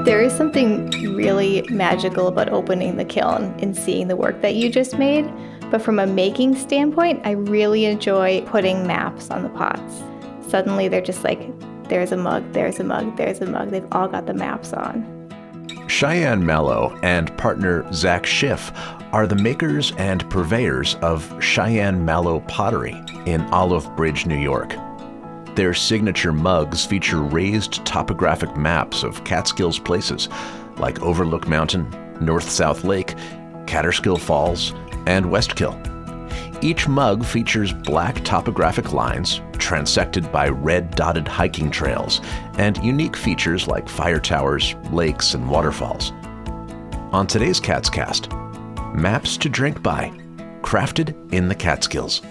There is something really magical about opening the kiln and seeing the work that you just made. But from a making standpoint, I really enjoy putting maps on the pots. Suddenly they're just like, there's a mug, there's a mug, there's a mug. They've all got the maps on. Cheyenne Mallo and partner Zach Schiff are the makers and purveyors of Cheyenne Mallo Pottery in Olive Bridge, New York. Their signature mugs feature raised topographic maps of Catskills places like Overlook Mountain, North-South Lake, Kaatscast Falls, and Westkill. Each mug features black topographic lines transected by red dotted hiking trails and unique features like fire towers, lakes, and waterfalls. On today's Kaatscast, maps to drink by, crafted in the Catskills.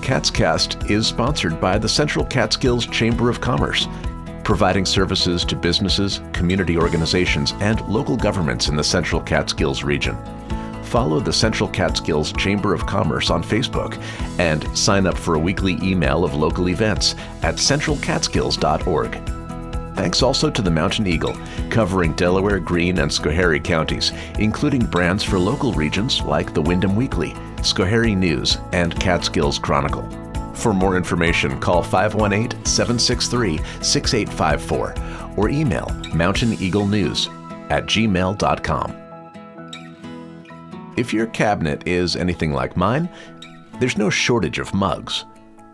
Kaatscast is sponsored by the Central Catskills Chamber of Commerce, providing services to businesses, community organizations, and local governments in the Central Catskills region. Follow the Central Catskills Chamber of Commerce on Facebook and sign up for a weekly email of local events at centralcatskills.org. Thanks also to the Mountain Eagle, covering Delaware, Greene, and Schoharie counties, including brands for local regions like the Windham Weekly, Schoharie News, and Catskills Chronicle. For more information, call 518-763-6854 or email mountaineaglenews@gmail.com. If your cabinet is anything like mine, there's no shortage of mugs,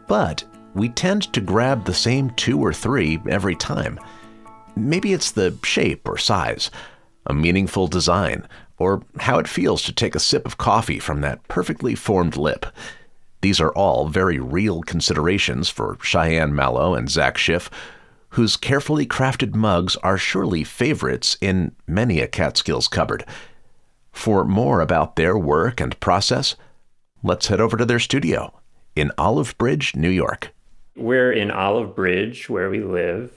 but we tend to grab the same 2 or 3 every time. Maybe it's the shape or size, a meaningful design, or how it feels to take a sip of coffee from that perfectly formed lip. These are all very real considerations for Cheyenne Mallo and Zach Schiff, whose carefully crafted mugs are surely favorites in many a Catskills cupboard. For more about their work and process, let's head over to their studio in Olive Bridge, New York. We're in Olive Bridge, where we live,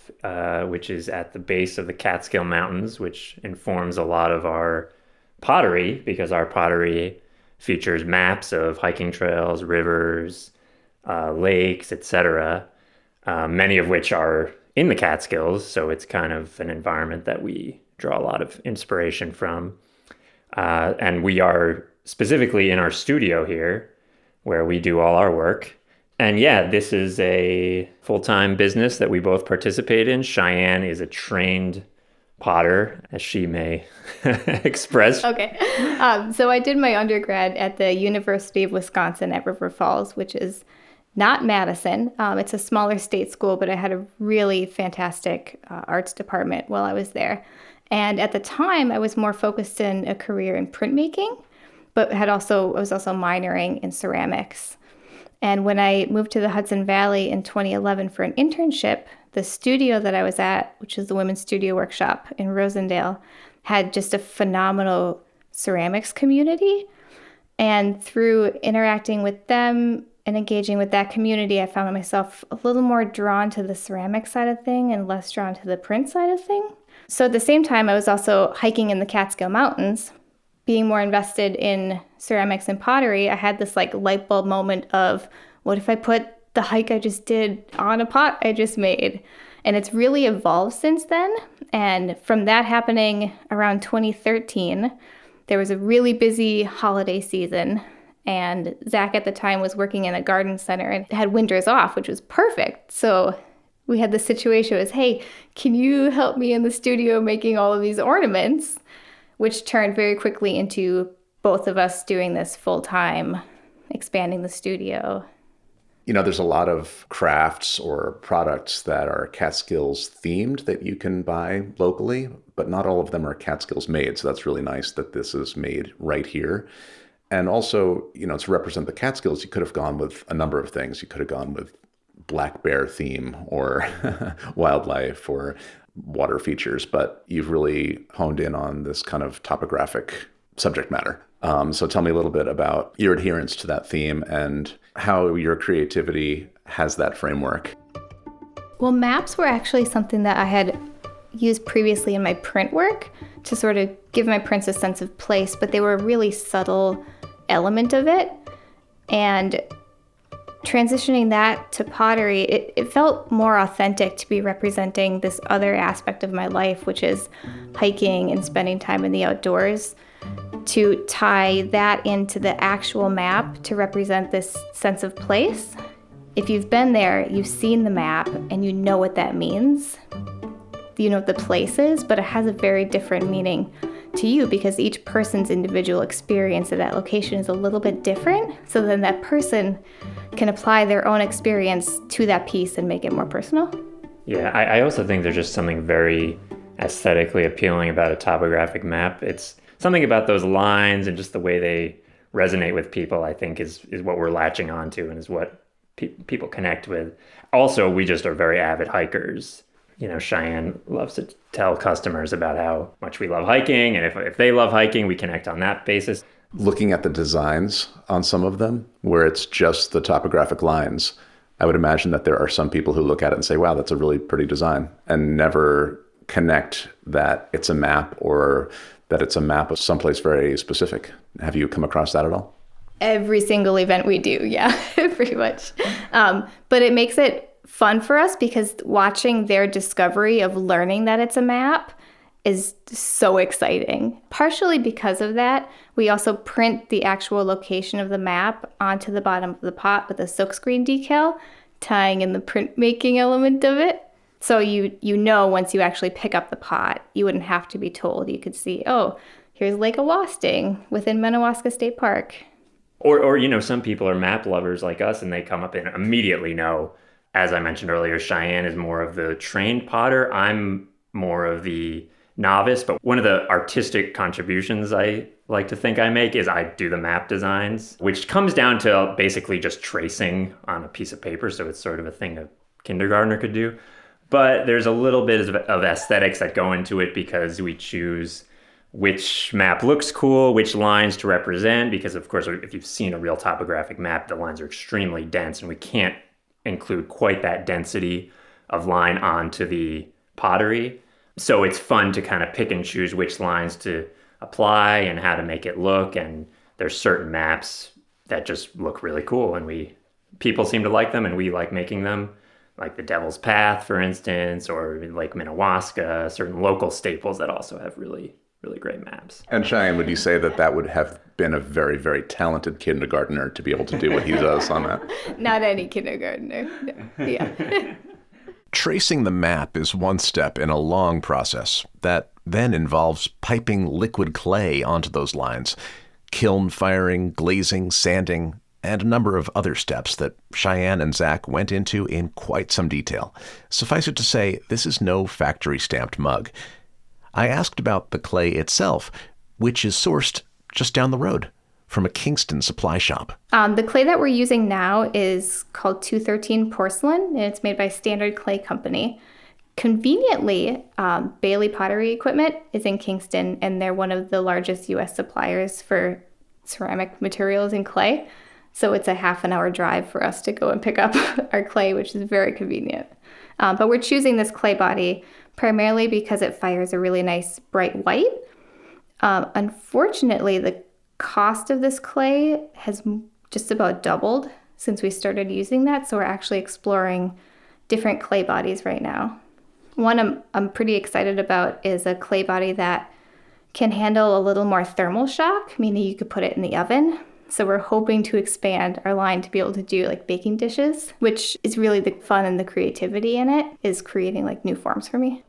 which is at the base of the Catskill Mountains, which informs a lot of our pottery, because our pottery features maps of hiking trails, rivers, lakes, etc., many of which are in the Catskills, so it's kind of an environment that we draw a lot of inspiration from. And we are specifically in our studio here, where we do all our work. And yeah, this is a full-time business that we both participate in. Cheyenne is a trained potter, as she may express. Okay. So I did my undergrad at the University of Wisconsin at River Falls, which is not Madison. It's a smaller state school, but I had a really fantastic arts department while I was there. And at the time, I was more focused in a career in printmaking, but I was also minoring in ceramics. And when I moved to the Hudson Valley in 2011 for an internship, the studio that I was at, which is the Women's Studio Workshop in Rosendale, had just a phenomenal ceramics community. And through interacting with them and engaging with that community, I found myself a little more drawn to the ceramic side of thing and less drawn to the print side of thing. So at the same time, I was also hiking in the Catskill Mountains. Being more invested in ceramics and pottery, I had this light bulb moment of, what if I put the hike I just did on a pot I just made? And it's really evolved since then. And from that happening around 2013, there was a really busy holiday season. And Zach at the time was working in a garden center and had winters off, which was perfect. So we had the situation was, hey, can you help me in the studio making all of these ornaments? Which turned very quickly into both of us doing this full time, expanding the studio. You know, there's a lot of crafts or products that are Catskills themed that you can buy locally, but not all of them are Catskills made. So that's really nice that this is made right here. And also, you know, to represent the Catskills, you could have gone with a number of things. You could have gone with black bear theme or wildlife or water features, but you've really honed in on this kind of topographic subject matter. So tell me a little bit about your adherence to that theme and how your creativity has that framework. Well, maps were actually something that I had used previously in my print work to sort of give my prints a sense of place, but they were a really subtle element of it. And transitioning that to pottery, it felt more authentic to be representing this other aspect of my life, which is hiking and spending time in the outdoors, to tie that into the actual map to represent this sense of place. If you've been there, you've seen the map and you know what that means. You know what the place is, but it has a very different meaning to you because each person's individual experience at that location is a little bit different. So then that person can apply their own experience to that piece and make it more personal. Yeah, I also think there's just something very aesthetically appealing about a topographic map. It's something about those lines and just the way they resonate with people, I think, is what we're latching onto and is what people connect with. Also, we just are very avid hikers. You know, Cheyenne loves to tell customers about how much we love hiking, and if they love hiking, we connect on that basis. Looking at the designs on some of them, where it's just the topographic lines, I would imagine that there are some people who look at it and say, wow, that's a really pretty design, and never connect that it's a map or that it's a map of someplace very specific. Have you come across that at all? Every single event we do, yeah, pretty much. But it makes it fun for us because watching their discovery of learning that it's a map is so exciting. Partially because of that, we also print the actual location of the map onto the bottom of the pot with a silkscreen decal, tying in the printmaking element of it. So you know once you actually pick up the pot, you wouldn't have to be told. You could see, oh, here's Lake Awasting within Minnewaska State Park. Or you know, some people are map lovers like us and they come up and immediately know. As I mentioned earlier, Cheyenne is more of the trained potter. I'm more of the novice, but one of the artistic contributions I like to think I make is I do the map designs, which comes down to basically just tracing on a piece of paper. So it's sort of a thing a kindergartner could do. But there's a little bit of aesthetics that go into it because we choose which map looks cool, which lines to represent, because of course, if you've seen a real topographic map, the lines are extremely dense and we can't include quite that density of line onto the pottery. So it's fun to kind of pick and choose which lines to apply and how to make it look. And there's certain maps that just look really cool and people seem to like them and we like making them, like the Devil's Path, for instance, or Lake Minnewaska, certain local staples that also have really great maps. And Cheyenne, would you say that would have been a very, very talented kindergartner to be able to do what he does on that? Not any kindergartner. No. Yeah. Tracing the map is one step in a long process that then involves piping liquid clay onto those lines, kiln firing, glazing, sanding, and a number of other steps that Cheyenne and Zach went into in quite some detail. Suffice it to say, this is no factory-stamped mug. I asked about the clay itself, which is sourced just down the road from a Kingston supply shop. The clay that we're using now is called 213 Porcelain, and it's made by Standard Clay Company. Conveniently, Bailey Pottery Equipment is in Kingston, and they're one of the largest U.S. suppliers for ceramic materials and clay. So it's a half an hour drive for us to go and pick up our clay, which is very convenient. But we're choosing this clay body primarily because it fires a really nice bright white. Unfortunately, the cost of this clay has just about doubled since we started using that. So we're actually exploring different clay bodies right now. One I'm pretty excited about is a clay body that can handle a little more thermal shock, meaning you could put it in the oven. So we're hoping to expand our line to be able to do like baking dishes, which is really the fun and the creativity in it, is creating like new forms for me.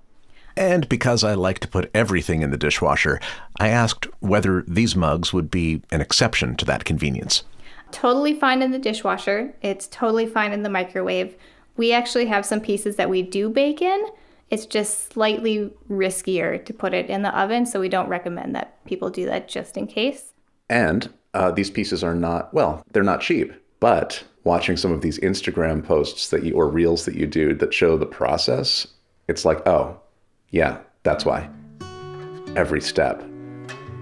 And because I like to put everything in the dishwasher, I asked whether these mugs would be an exception to that convenience. Totally fine in the dishwasher. It's totally fine in the microwave. We actually have some pieces that we do bake in. It's just slightly riskier to put it in the oven, so we don't recommend that people do that just in case. And these pieces are they're not cheap, but watching some of these Instagram posts or reels that you do that show the process, it's like, oh, yeah, that's why. Every step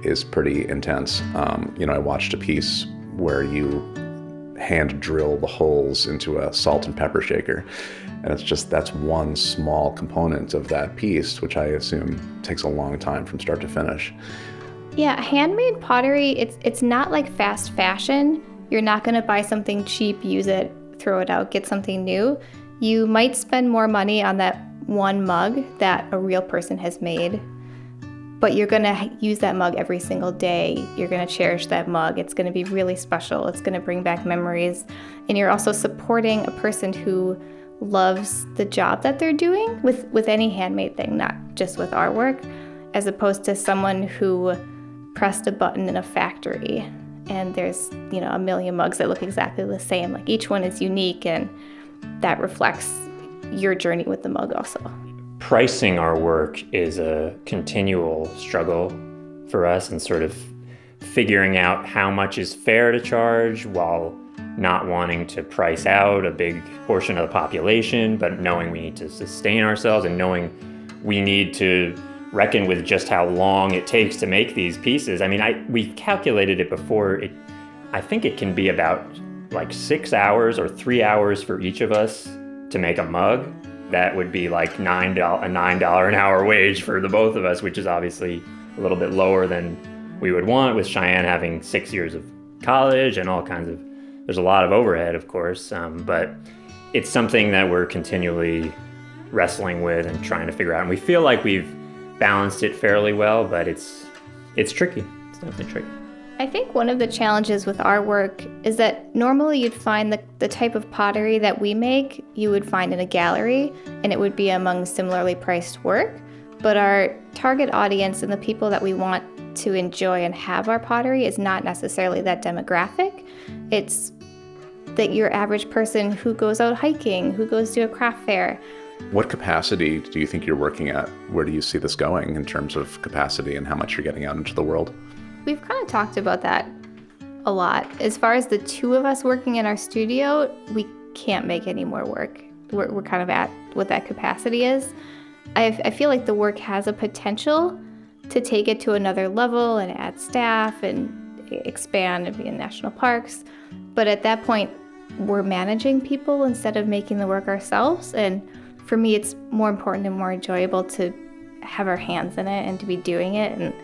is pretty intense. I watched a piece where you hand drill the holes into a salt and pepper shaker. And that's one small component of that piece, which I assume takes a long time from start to finish. Yeah, handmade pottery, it's not like fast fashion. You're not going to buy something cheap, use it throw it out, get something new, you might spend more money on that one mug that a real person has made, but you're going to use that mug every single day. You're going to cherish that mug. It's going to be really special. It's going to bring back memories. And you're also supporting a person who loves the job that they're doing with any handmade thing, not just with artwork, as opposed to someone who pressed a button in a factory and there's, a million mugs that look exactly the same. Like, each one is unique, and that reflects your journey with the mug also. Pricing our work is a continual struggle for us, and sort of figuring out how much is fair to charge while not wanting to price out a big portion of the population, but knowing we need to sustain ourselves and knowing we need to reckon with just how long it takes to make these pieces. I mean, we calculated it before. I think it can be about like 6 hours or 3 hours for each of us to make a mug. That would be like a $9 an hour wage for the both of us, which is obviously a little bit lower than we would want, with Cheyenne having 6 years of college and all kinds of, there's a lot of overhead, of course, but it's something that we're continually wrestling with and trying to figure out. And we feel like we've balanced it fairly well, but it's tricky. It's definitely tricky. I think one of the challenges with our work is that normally you'd find the type of pottery that we make, you would find in a gallery, and it would be among similarly priced work. But our target audience and the people that we want to enjoy and have our pottery is not necessarily that demographic. It's that your average person who goes out hiking, who goes to a craft fair. What capacity do you think you're working at? Where do you see this going in terms of capacity and how much you're getting out into the world? We've kind of talked about that a lot. As far as the two of us working in our studio, we can't make any more work. We're kind of at what that capacity is. I feel like the work has a potential to take it to another level and add staff and expand and be in national parks. But at that point, we're managing people instead of making the work ourselves. And for me, it's more important and more enjoyable to have our hands in it and to be doing it. And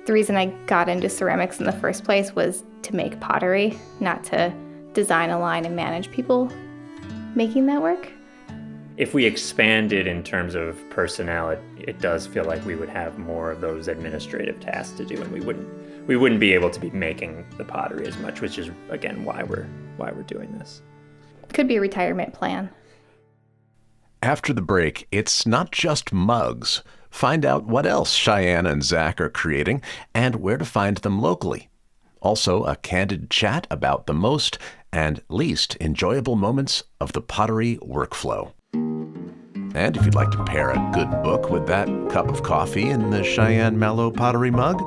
the reason I got into ceramics in the first place was to make pottery, not to design a line and manage people making that work. If we expanded in terms of personnel, it does feel like we would have more of those administrative tasks to do, and we wouldn't be able to be making the pottery as much, which is again why we're doing this. Could be a retirement plan. After the break, it's not just mugs. Find out what else Cheyenne and Zach are creating and where to find them locally. Also, a candid chat about the most and least enjoyable moments of the pottery workflow. And if you'd like to pair a good book with that cup of coffee in the Cheyenne Mallo pottery mug,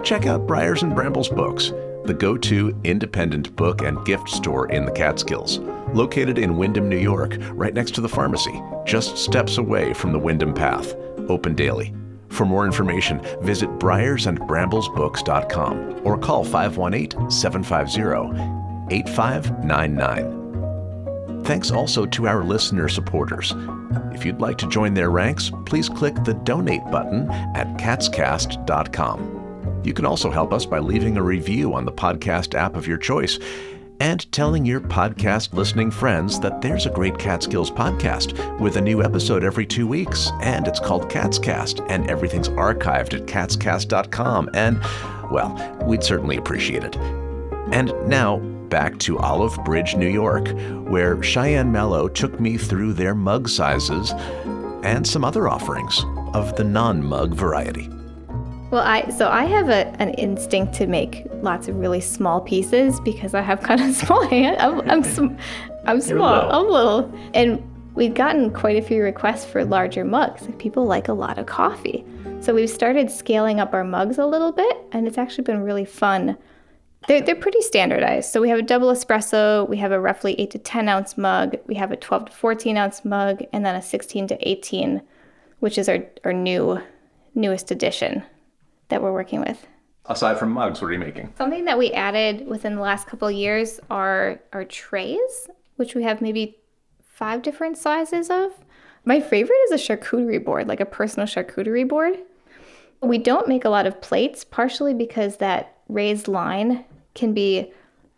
check out Briars and Brambles Books, the go-to independent book and gift store in the Catskills, located in Windham, New York, right next to the pharmacy, just steps away from the Windham Path, open daily. For more information, visit briarsandbramblesbooks.com or call 518-750-8599. Thanks also to our listener supporters. If you'd like to join their ranks, please click the donate button at Kaatscast.com. You can also help us by leaving a review on the podcast app of your choice and telling your podcast listening friends that there's a great Catskills podcast with a new episode every 2 weeks, and it's called Kaatscast, and everything's archived at Kaatscast.com, and, well, we'd certainly appreciate it. And now, back to Olive Bridge, New York, where Cheyenne Mallo took me through their mug sizes and some other offerings of the non-mug variety. Well, I have an instinct to make lots of really small pieces because I have kind of small hands. I'm small. I'm little. And we've gotten quite a few requests for larger mugs. Like, people like a lot of coffee. So we've started scaling up our mugs a little bit, and it's actually been really fun. They're pretty standardized. So we have a double espresso, we have a roughly 8 to 10 ounce mug, we have a 12 to 14 ounce mug, and then a 16 to 18, which is our newest addition that we're working with. Aside from mugs, what are you making? Something that we added within the last couple of years are our trays, which we have maybe 5 different sizes of. My favorite is a charcuterie board, like a personal charcuterie board. We don't make a lot of plates, partially because that raised line can be,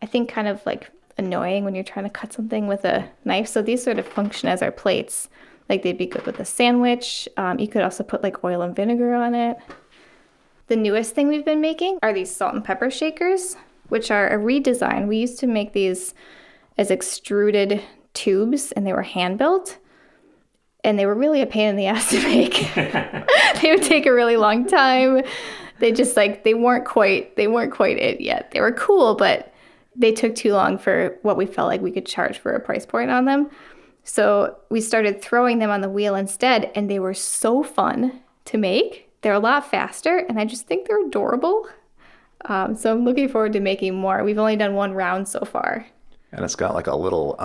I think, kind of like annoying when you're trying to cut something with a knife. So these sort of function as our plates. Like they'd be good with a sandwich. You could also put like oil and vinegar on it. The newest thing we've been making are these salt and pepper shakers, which are a redesign. We used to make these as extruded tubes, and they were hand built, and they were really a pain in the ass to make. They would take a really long time. They just they weren't quite it yet. They were cool, but they took too long for what we felt like we could charge for a price point on them. So we started throwing them on the wheel instead, and they were so fun to make. They're a lot faster, and I just think they're adorable. So I'm looking forward to making more. We've only done one round so far. And it's got like a little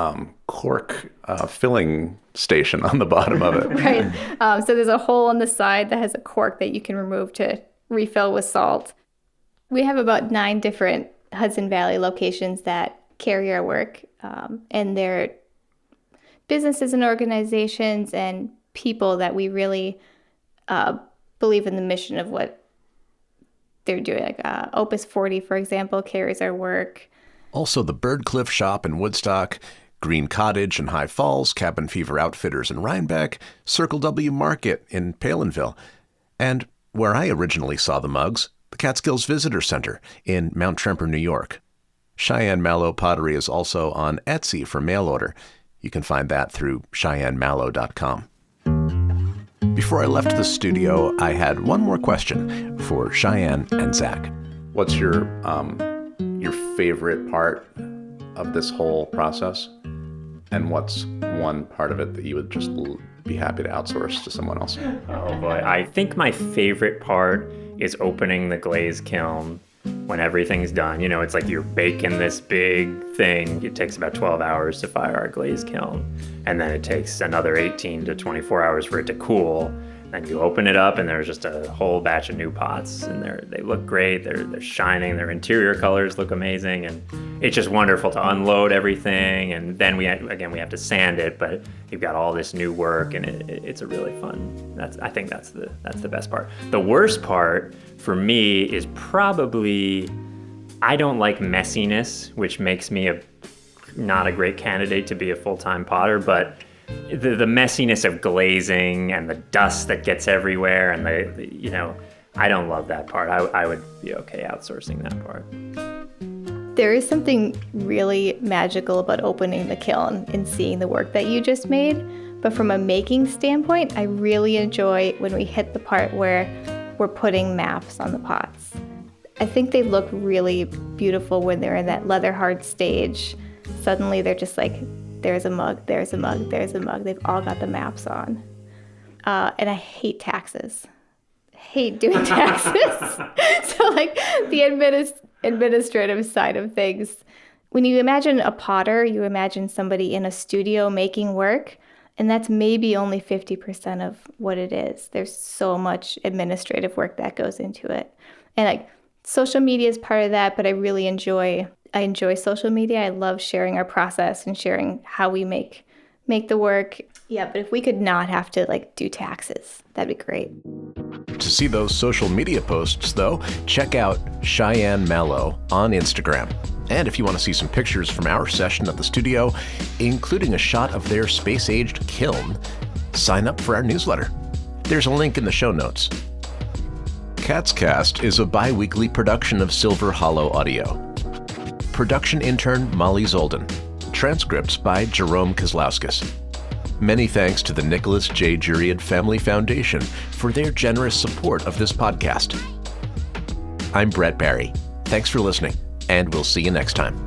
cork filling station on the bottom of it. Right. So there's a hole on the side that has a cork that you can remove to refill with salt. We have about 9 different Hudson Valley locations that carry our work, and they're businesses and organizations and people that we really believe in the mission of what they're doing. Like Opus 40, for example, carries our work. Also the Bird Cliff Shop in Woodstock, Green Cottage in High Falls, Cabin Fever Outfitters in Rhinebeck, Circle W Market in Palinville, and where I originally saw the mugs, the Catskills Visitor Center in Mount Tremper, New York. Cheyenne Mallo Pottery is also on Etsy for mail order. You can find that through CheyenneMallo.com. Before I left the studio, I had one more question for Cheyenne and Zach. What's your favorite part of this whole process? And what's one part of it that you would just be happy to outsource to someone else? Oh boy, I think my favorite part is opening the glaze kiln when everything's done. You know, it's like you're baking this big thing. It takes about 12 hours to fire our glaze kiln. And then it takes another 18 to 24 hours for it to cool. Then you open it up and there's just a whole batch of new pots, and they look great. They're shining. Their interior colors look amazing, and it's just wonderful to unload everything. And then we have to sand it, but you've got all this new work, and it's a really fun. I think that's the best part. The worst part for me is probably I don't like messiness, which makes me not a great candidate to be a full-time potter, but the messiness of glazing and the dust that gets everywhere, and I don't love that part. I would be okay outsourcing that part. There is something really magical about opening the kiln and seeing the work that you just made. But from a making standpoint, I really enjoy when we hit the part where we're putting maps on the pots. I think they look really beautiful when they're in that leather hard stage. Suddenly they're just like, there's a mug, there's a mug, there's a mug. They've all got the maps on. And I hate taxes. I hate doing taxes. So the administrative side of things. When you imagine a potter, you imagine somebody in a studio making work, and that's maybe only 50% of what it is. There's so much administrative work that goes into it. And social media is part of that, but I enjoy social media. I love sharing our process and sharing how we make the work. Yeah, but if we could not have to do taxes, that'd be great. To see those social media posts, though, check out Cheyenne Mallo on Instagram. And if you want to see some pictures from our session at the studio, including a shot of their space-aged kiln, sign up for our newsletter. There's a link in the show notes. Kaatscast is a bi-weekly production of Silver Hollow Audio. Production intern Molly Zolden. Transcripts by Jerome Kozlowskis. Many thanks to the Nicholas J. Juried Family Foundation for their generous support of this podcast. I'm Brett Barry. Thanks for listening, and we'll see you next time.